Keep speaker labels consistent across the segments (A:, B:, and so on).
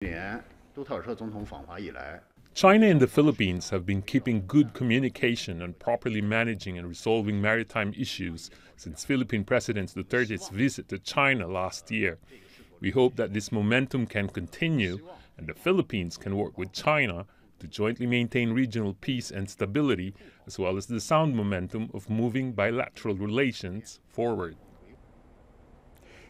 A: China and the Philippines have been keeping good communication and properly managing and resolving maritime issues since Philippine President Duterte's visit to China last year. We hope that this momentum can continue and the Philippines can work with China to jointly maintain regional peace and stability, as well as the sound momentum of moving bilateral relations forward.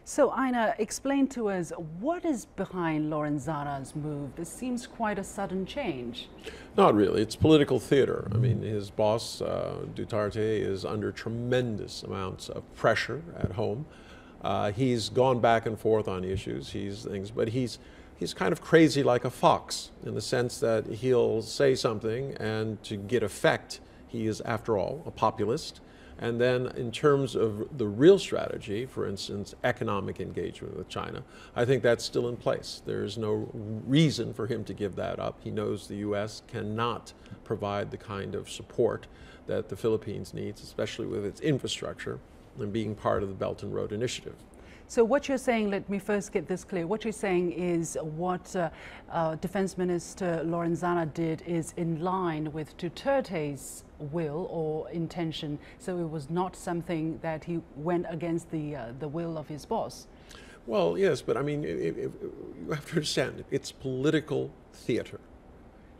B: So, Einar, explain to us what is behind Lorenzana's move. This seems quite a sudden change.
C: Not really. It's political theater. I mean, his boss, Duterte, is under tremendous amounts of pressure at home. He's gone back and forth on issues, but he's kind of crazy like a fox in the sense that he'll say something, and to get effect, he is, after all, a populist. And then in terms of the real strategy, for instance, economic engagement with China, I think that's still in place. There's no reason for him to give that up. He knows the U.S. cannot provide the kind of support that the Philippines needs, especially with its infrastructure and being part of the Belt and Road Initiative.
B: So what you're saying, let me first get this clear, what you're saying is what Defense Minister Lorenzana did is in line with Duterte's will or intention, so it was not something that he went against the will of his boss.
C: Well, yes, but I mean, you have to understand, it's political theater.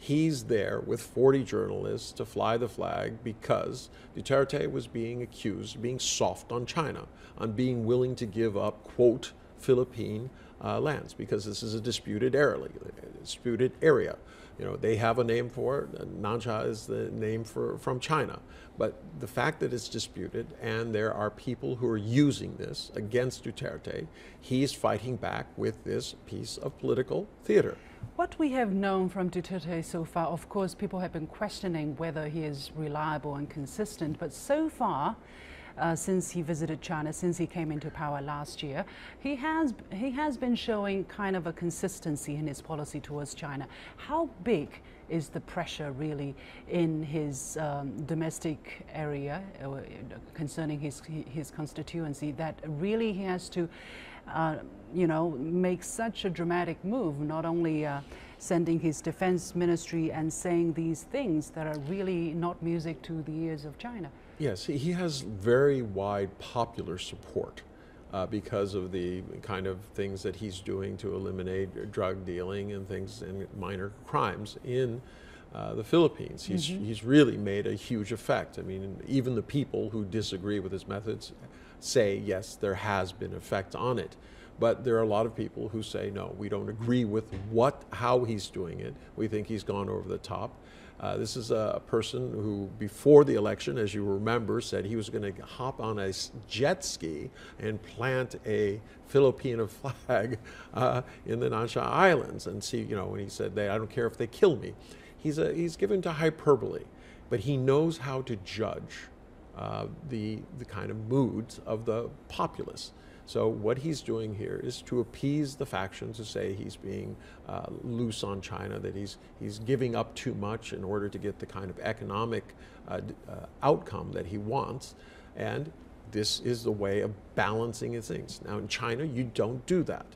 C: He's there with 40 journalists to fly the flag because Duterte was being accused of being soft on China, on being willing to give up, quote, Philippine lands, because this is a disputed area. You know, they have a name for it. Nansha is the name from China. But the fact that it's disputed and there are people who are using this against Duterte, he's fighting back with this piece of political theater.
B: What we have known from Duterte so far, of course, people have been questioning whether he is reliable and consistent, but so far, since he visited China, since he came into power last year, he has been showing kind of a consistency in his policy towards China. How big is the pressure really in his domestic area concerning his constituency that really he has to you know, make such a dramatic move, not only sending his defense ministry and saying these things that are really not music to the ears of China?
C: Yes, he has very wide popular support because of the kind of things that he's doing to eliminate drug dealing and things and minor crimes in the Philippines. He's really made a huge effect. I mean, even the people who disagree with his methods say, yes, there has been effect on it. But there are a lot of people who say, no, we don't agree with how he's doing it. We think he's gone over the top. This is a person who, before the election, as you remember, said he was going to hop on a jet ski and plant a Filipino flag in the Nansha Islands and see, you know, when he said, I don't care if they kill me. He's given to hyperbole, but he knows how to judge the kind of moods of the populace. So what he's doing here is to appease the factions who say he's being loose on China, that he's giving up too much in order to get the kind of economic outcome that he wants. And this is the way of balancing his things. Now in China, you don't do that.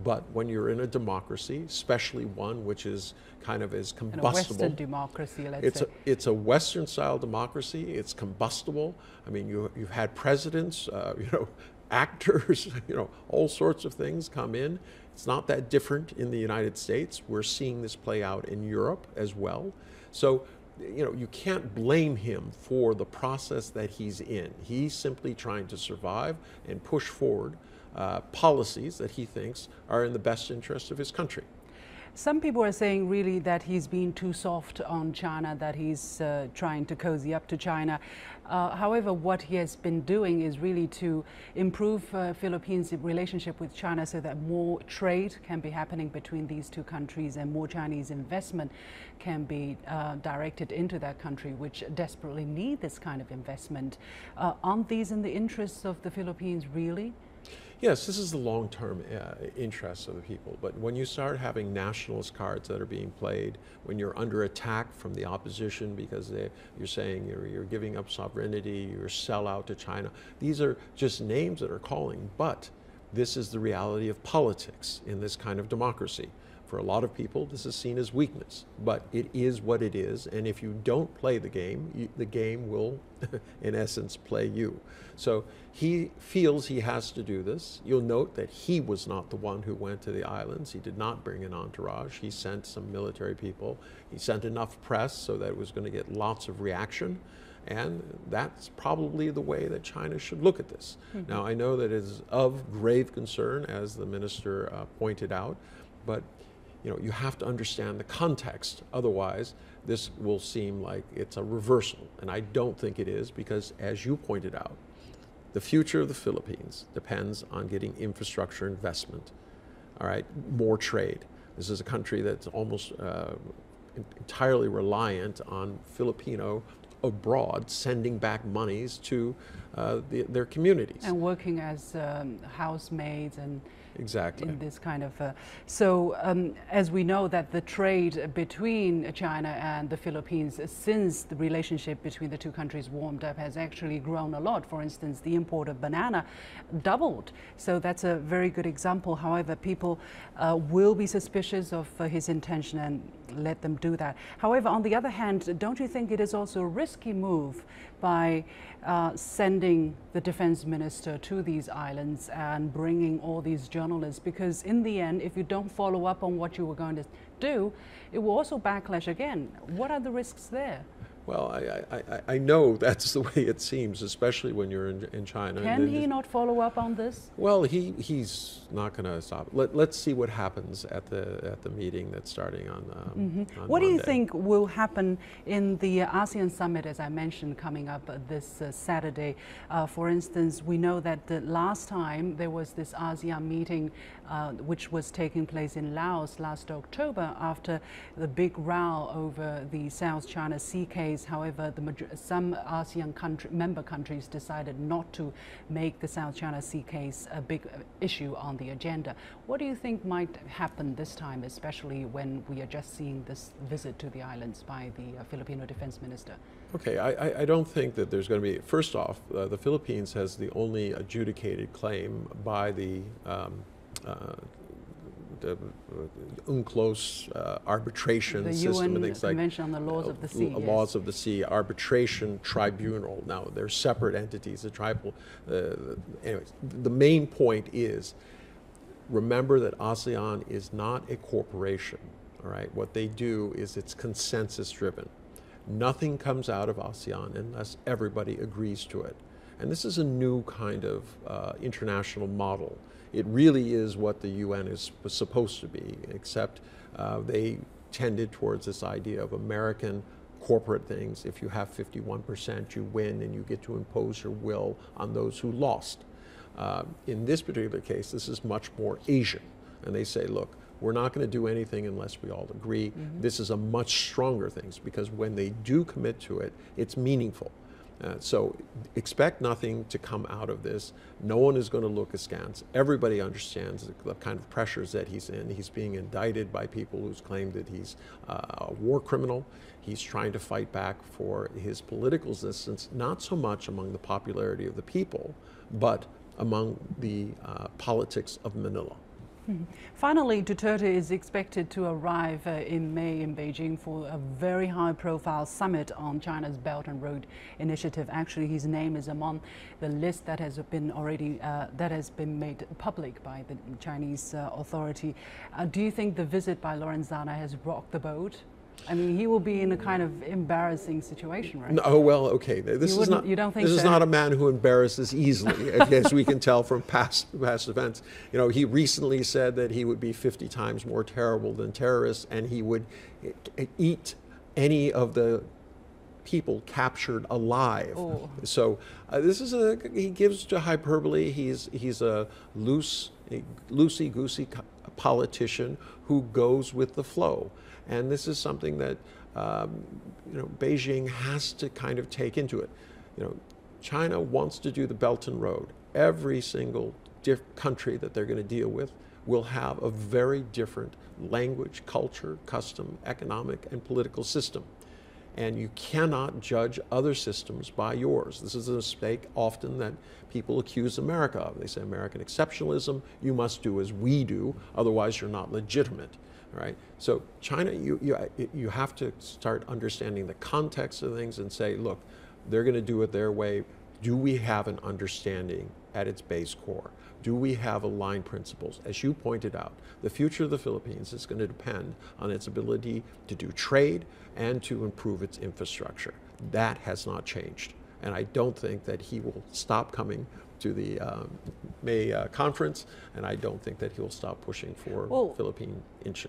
C: But when you're in a democracy, especially one which is kind of as combustible.
B: A Western democracy, let's say.
C: It's a Western-style democracy. It's combustible. I mean, you've had presidents, you know, actors, you know, all sorts of things come in. It's not that different in the United States. We're seeing this play out in Europe as well. So, you know, you can't blame him for the process that he's in. He's simply trying to survive and push forward policies that he thinks are in the best interest of his country.
B: Some people are saying really that he's been too soft on China, that he's trying to cozy up to China. However, what he has been doing is really to improve Philippines' relationship with China so that more trade can be happening between these two countries and more Chinese investment can be directed into that country, which desperately need this kind of investment. Aren't these in the interests of the Philippines, really?
C: Yes, this is the long-term interests of the people, but when you start having nationalist cards that are being played, when you're under attack from the opposition because you're saying you're giving up sovereignty, you're sell out to China, these are just names that are calling, but this is the reality of politics in this kind of democracy. For a lot of people, this is seen as weakness, but it is what it is. And if you don't play the game will, in essence, play you. So he feels he has to do this. You'll note that he was not the one who went to the islands. He did not bring an entourage. He sent some military people. He sent enough press so that it was going to get lots of reaction. And that's probably the way that China should look at this. Mm-hmm. Now, I know that it is of grave concern, as the minister pointed out, but you have to understand the context. Otherwise, this will seem like it's a reversal. And I don't think it is, because as you pointed out, the future of the Philippines depends on getting infrastructure investment, all right, more trade. This is a country that's almost entirely reliant on Filipino abroad sending back monies to their communities.
B: And working as housemaids and
C: exactly
B: in this kind of as we know that the trade between China and the Philippines, since the relationship between the two countries warmed up, has actually grown a lot. For instance, the import of banana doubled, so that's a very good example. However, people will be suspicious of his intention and let them do that. However, on the other hand, don't you think it is also a risky move by sending the defense minister to these islands and bringing all these journalists? Because in the end, if you don't follow up on what you were going to do, it will also backlash again. What are the risks there?
C: Well, I know that's the way it seems, especially when you're in China.
B: Can he not follow up on this?
C: Well, he's not going to stop. Let's see what happens at the meeting that's starting on
B: on what Monday. Do you think will happen in the ASEAN summit, as I mentioned, coming up this Saturday? For instance, we know that the last time there was this ASEAN meeting, which was taking place in Laos last October after the big row over the South China Sea case. However, some ASEAN member countries decided not to make the South China Sea case a big issue on the agenda. What do you think might happen this time, especially when we are just seeing this visit to the islands by the Filipino defense minister?
C: Okay, I don't think that there's going to be, first off, the Philippines has the only adjudicated claim by the UNCLOS arbitration system and things like
B: Convention on the Laws of the Sea.
C: Laws of the Sea arbitration tribunal. Now they're separate entities. The tribal. Anyways, the main point is, remember that ASEAN is not a corporation. All right, what they do is it's consensus driven. Nothing comes out of ASEAN unless everybody agrees to it. And this is a new kind of international model. It really is what the UN was supposed to be, except they tended towards this idea of American corporate things. If you have 51%, you win and you get to impose your will on those who lost. In this particular case, this is much more Asian. And they say, look, we're not going to do anything unless we all agree. Mm-hmm. This is a much stronger thing, because when they do commit to it, it's meaningful. So expect nothing to come out of this. No one is going to look askance. Everybody understands the kind of pressures that he's in. He's being indicted by people who's claimed that he's a war criminal. He's trying to fight back for his political existence, not so much among the popularity of the people, but among the politics of Manila.
B: Mm-hmm. Finally, Duterte is expected to arrive in May in Beijing for a very high-profile summit on China's Belt and Road Initiative. Actually, his name is among the list that has been made public by the Chinese authority. Do you think the visit by Lorenzana has rocked the boat? I mean, he will be in a kind of embarrassing situation, right?
C: No, well, okay. This is not.
B: You don't think
C: this is not a man who embarrasses easily, as we can tell from past events. You know, he recently said that he would be 50 times more terrible than terrorists, and he would eat any of the people captured alive.
B: Oh.
C: So this is he gives to hyperbole. He's a loosey-goosey politician who goes with the flow. And this is something that Beijing has to kind of take into it. You know, China wants to do the Belt and Road. Every single country that they're going to deal with will have a very different language, culture, custom, economic, and political system. And you cannot judge other systems by yours. This is a mistake often that people accuse America of. They say American exceptionalism, you must do as we do, otherwise you're not legitimate. right? So China, you have to start understanding the context of things and say, look, they're going to do it their way. Do we have an understanding at its base core? Do we have aligned principles? As you pointed out, the future of the Philippines is going to depend on its ability to do trade and to improve its infrastructure. That has not changed. And I don't think that he will stop coming to the May conference, and I don't think that he'll stop pushing for Philippine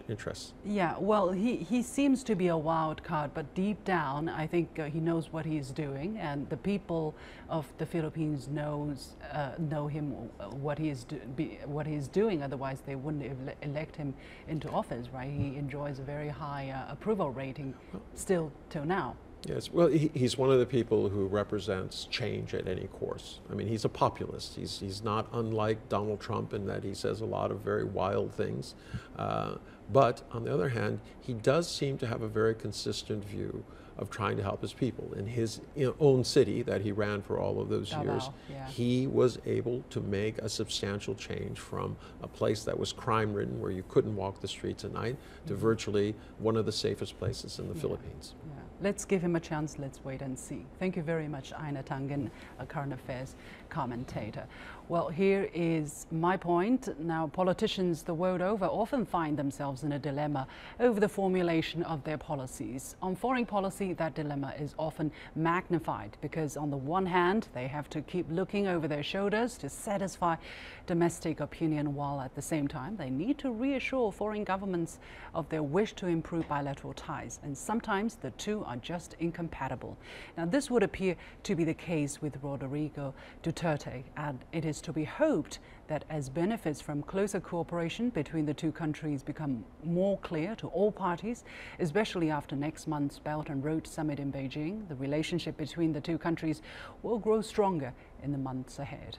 C: interests.
B: Yeah, well, he seems to be a wild card, but deep down, I think he knows what he's doing, and the people of the Philippines know him, what he is doing. Otherwise, they wouldn't elect him into office, right? He enjoys a very high approval rating still till now.
C: Yes, well, he's one of the people who represents change at any course. I mean, he's a populist. He's not unlike Donald Trump in that he says a lot of very wild things. But on the other hand, he does seem to have a very consistent view of trying to help his people. In his own city that he ran for all of those years, he was able to make a substantial change from a place that was crime-ridden, where you couldn't walk the streets at night, to virtually one of the safest places in the Philippines.
B: Yeah. Let's give him a chance. Let's wait and see. Thank you very much, Einar Tangen, a current affairs commentator. Well, here is my point. Now, politicians the world over often find themselves in a dilemma over the formulation of their policies. On foreign policy, that dilemma is often magnified because on the one hand, they have to keep looking over their shoulders to satisfy domestic opinion, while at the same time, they need to reassure foreign governments of their wish to improve bilateral ties. And sometimes the two are just incompatible. Now, this would appear to be the case with Rodrigo Duterte, and it is to be hoped that as benefits from closer cooperation between the two countries become more clear to all parties, especially after next month's Belt and Road Summit in Beijing, the relationship between the two countries will grow stronger in the months ahead.